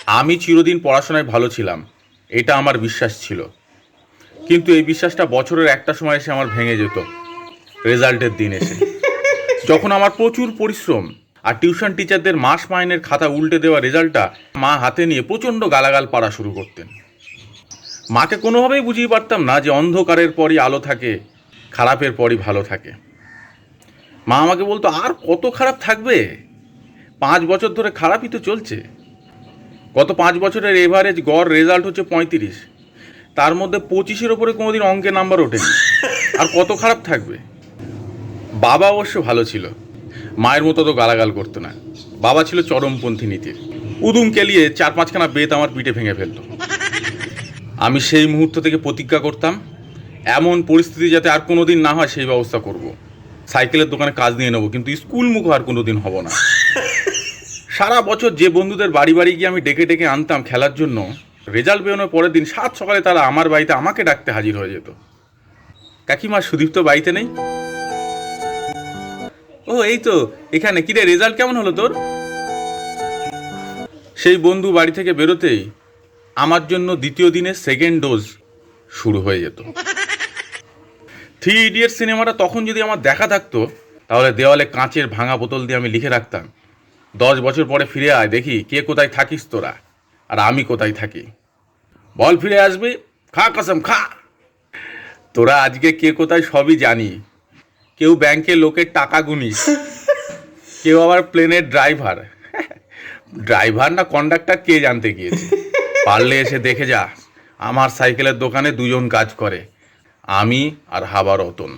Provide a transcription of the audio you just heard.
আমি চিরদিন পড়াশোনায় ভালো ছিলাম, এটা আমার বিশ্বাস ছিল। কিন্তু এই বিশ্বাসটা বছরের একটা সময় এসে আমার ভেঙে যেত, রেজাল্টের দিন এসে। যখন আমার প্রচুর পরিশ্রম আর টিউশন টিচারদের মাস মাইনের খাতা উল্টে দেওয়া রেজাল্টটা মা হাতে নিয়ে প্রচণ্ড গালাগাল পাড়া শুরু করতেন। মাকে কোনোভাবেই বুঝিয়ে পারতাম না যে অন্ধকারের পরই আলো থাকে, খারাপের পরই ভালো থাকে। মা আমাকে বলতো, আর কত খারাপ থাকবে, 5 বছর ধরে খারাপই তো চলছে। গত 5 বছরের এভারেজ গড় রেজাল্ট হচ্ছে 35, তার মধ্যে 25-এর ওপরে কোনোদিন অঙ্কে নাম্বার ওঠেনি, আর কত খারাপ থাকবে। বাবা অবশ্য ভালো ছিল, মায়ের মতো তো গালাগাল করতো না। বাবা ছিল চরমপন্থী নীতির, উদুম কেলিয়ে 4-5খানা বেত আমার পিঠে ভেঙে ফেলতো। আমি সেই মুহূর্ত থেকে প্রতিজ্ঞা করতাম, এমন পরিস্থিতি যাতে আর কোনো দিন না হয় সেই ব্যবস্থা করব। সাইকেলের দোকানে কাজ নিয়ে নেবো, কিন্তু স্কুল মুখ আর কোনো দিন হব না। সারা বছর যে বন্ধুদের বাড়ি বাড়ি গিয়ে আমি ডেকে ডেকে আনতাম খেলার জন্য, রেজাল্ট বেরোনোর পরের দিন 7 সকালে তারা আমার বাড়িতে আমাকে ডাকতে হাজির হয়ে যেত। কাকিমা, সুদীপ তো বাড়িতে নেই। ও এই তো এখানে, কিরে রেজাল্ট কেমন হলো তোর? সেই বন্ধু বাড়ি থেকে বেরোতেই আমার জন্য দ্বিতীয় দিনের সেকেন্ড ডোজ শুরু হয়ে যেত। 3 ইডিয়টস সিনেমাটা তখন যদি আমার দেখা থাকতো, তাহলে দেওয়ালে কাঁচের ভাঙা বোতল দিয়ে আমি লিখে রাখতাম, 10 বছর পরে ফিরে আয়, দেখি কে কোথায় থাকিস তোরা, আর আমি কোথায় থাকি। বল ফিরে আসবি, খা কসম খা। তোরা আজকে কে কোথায় সবই জানি। কেউ ব্যাংকে লোকের টাকা গুনিস, কেউ আবার প্লেনের ড্রাইভার। ড্রাইভার না কন্ডাক্টর কে জানতে গিয়েছে। পারলে এসে দেখে যা, আমার সাইকেলের দোকানে 2জন কাজ করে, আমি আর হাবা রতন।